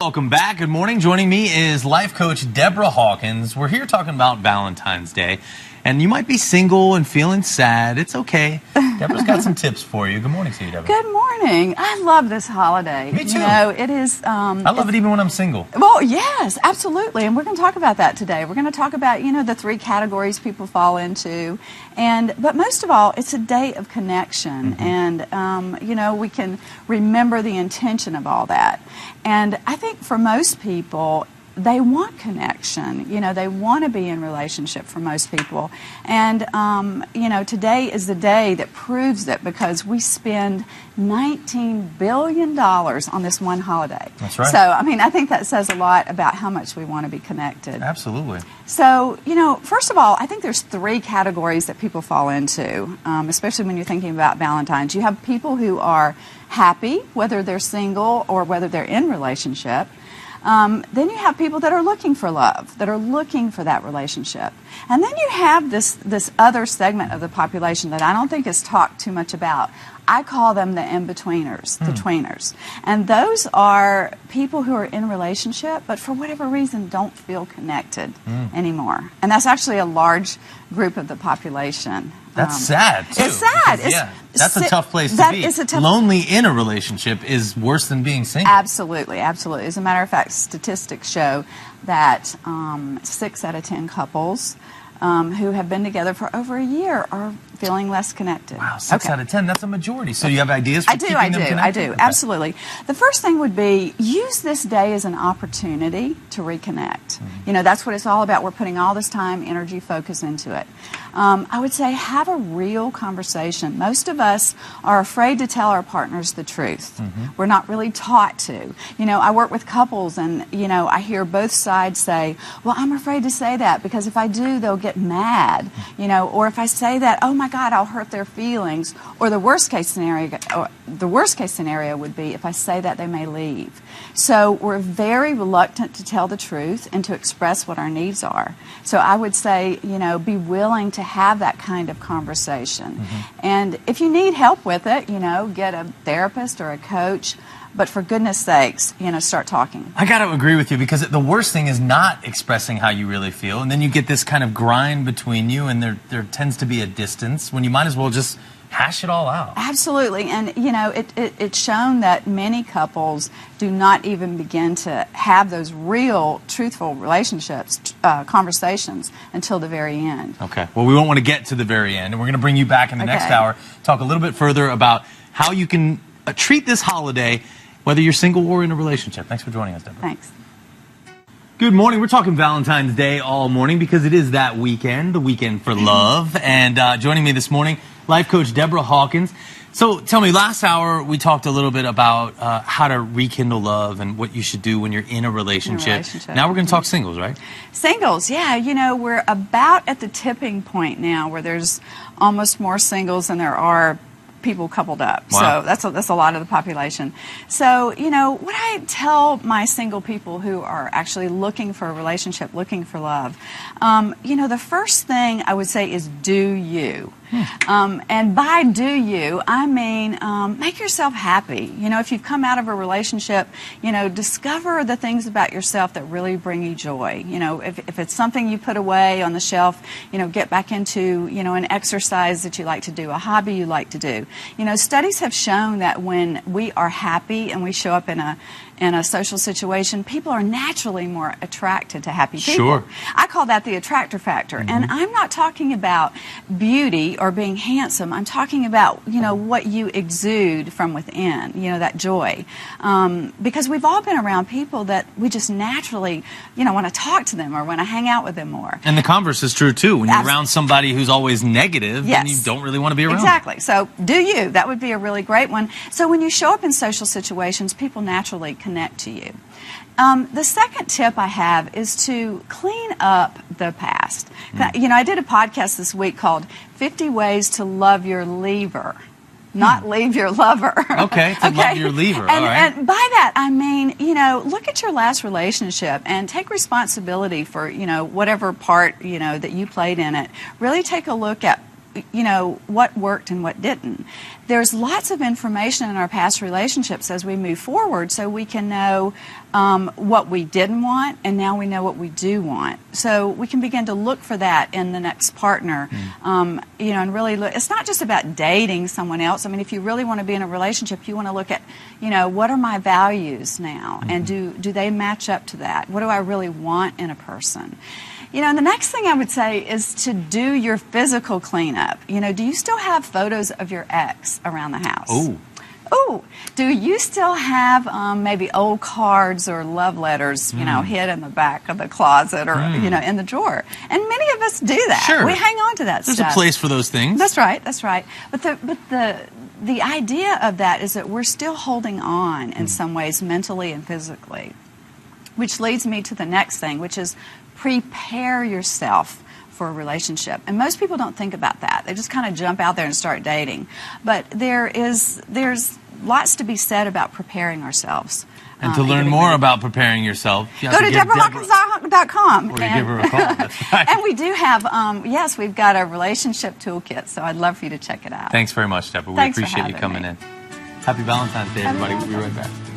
Welcome back. Good morning. Joining me is life coach Deborah Hawkins. We're here talking about Valentine's Day. And you might be single and feeling sad. It's okay. Deborah's got some tips for you. Good morning to you, Deborah. Good morning. I love this holiday. Me too. You know, it is... I love it even when I'm single. Well, yes, absolutely. And we're going to talk about that today. We're going to talk about, the three categories people fall into. But most of all, it's a day of connection. Mm-hmm. And, we can remember the intention of all that. And I think for most people, they want connection. They want to be in relationship for most people. And, today is the day that proves it because we spend $19 billion on this one holiday. That's right. So, I think that says a lot about how much we want to be connected. Absolutely. So, first of all, I think there's three categories that people fall into, especially when you're thinking about Valentine's. You have people who are happy, whether they're single or whether they're in relationship. Then you have people that are looking for love, that are looking for that relationship. And then you have this other segment of the population that I don't think is talked too much about. I call them the in-betweeners, the tweeners. And those are people who are in relationship, but for whatever reason don't feel connected anymore. And that's actually a large group of the population. That's sad, too. It's sad. That's a tough place to be. Lonely in a relationship is worse than being single. Absolutely, absolutely. As a matter of fact, statistics show that 6 out of 10 couples who have been together for over a year are feeling less connected. Wow, 6 out of 10. That's a majority. So you have ideas for keeping them connected? I do. Okay. Absolutely. The first thing would be use this day as an opportunity to reconnect. That's what it's all about. We're putting all this time, energy, focus into it. I would say have a real conversation. Most of us are afraid to tell our partners the truth. We're not really taught to. I work with couples and, I hear both sides say, well, I'm afraid to say that because if I do, they'll get mad. Or if I say that, oh my God, I'll hurt their feelings. Or the worst case scenario would be if I say that, they may leave. So we're very reluctant to tell the truth and to express what our needs are. So I would say, be willing to have that kind of conversation. And if you need help with it, get a therapist or a coach. But for goodness sakes, start talking. I got to agree with you because the worst thing is not expressing how you really feel. And then you get this kind of grind between you and there tends to be a distance when you might as well just hash it all out. Absolutely. And, it's shown that many couples do not even begin to have those real, truthful relationships, conversations until the very end. Okay. Well, we won't want to get to the very end. And we're going to bring you back in the next hour, talk a little bit further about how you can treat this holiday whether you're single or in a relationship. Thanks for joining us, Deborah. Thanks. Good morning. We're talking Valentine's Day all morning because it is that weekend, the weekend for love. And joining me this morning, life coach Deborah Hawkins. So tell me, last hour we talked a little bit about how to rekindle love and what you should do when you're in a relationship. Now we're going to talk singles, right? Singles, yeah. We're about at the tipping point now where there's almost more singles than there are people coupled up. Wow. So that's a lot of the population. So, what I tell my single people who are actually looking for a relationship, looking for love, the first thing I would say is do you. And by do you, I mean make yourself happy. If you've come out of a relationship, discover the things about yourself that really bring you joy. If it's something you put away on the shelf, get back into, an exercise that you like to do, a hobby you like to do. Studies have shown that when we are happy and we show up in a social situation, people are naturally more attracted to happy people. Sure. I call that the attractor factor. And I'm not talking about beauty or being handsome. I'm talking about, what you exude from within, that joy. Because we've all been around people that we just naturally, want to talk to them or want to hang out with them more. And the converse is true, too. When you're around somebody who's always negative, yes, then you don't really want to be around. Exactly. So do you. That would be a really great one. So when you show up in social situations, people naturally connect to you. The second tip I have is to clean up the past. I did a podcast this week called 50 Ways to Love Your Leaver. Not leave your lover. Okay, love your leaver. And, all right. And by that, I mean, look at your last relationship and take responsibility for, whatever part, that you played in it. Really take a look at you know, what worked and what didn't. There's lots of information in our past relationships as we move forward, so we can know what we didn't want, and now we know what we do want. So we can begin to look for that in the next partner, you know, and really look. It's not just about dating someone else. I mean, if you really want to be in a relationship, you want to look at, you know, what are my values now, and do they match up to that? What do I really want in a person? You know, and the next thing I would say is to do your physical cleanup. You know, do you still have photos of your ex around the house? Oh, do you still have maybe old cards or love letters, you know, hid in the back of the closet or, you know, in the drawer? And many of us do that. Sure. We hang on to that stuff. There's a place for those things. That's right, that's right. But the idea of that is that we're still holding on in some ways, mentally and physically, which leads me to the next thing, which is prepare yourself for a relationship. And most people don't think about that. They just kind of jump out there and start dating. But there's lots to be said about preparing ourselves. And to learn more about preparing yourself, you go to DeborahHawkins.com. Or to give her a call. That's right. And we do have, yes, we've got a relationship toolkit, so I'd love for you to check it out. Thanks very much, Deborah. We Thanks appreciate you for coming having in. Happy Valentine's Day, everybody. We'll be right back.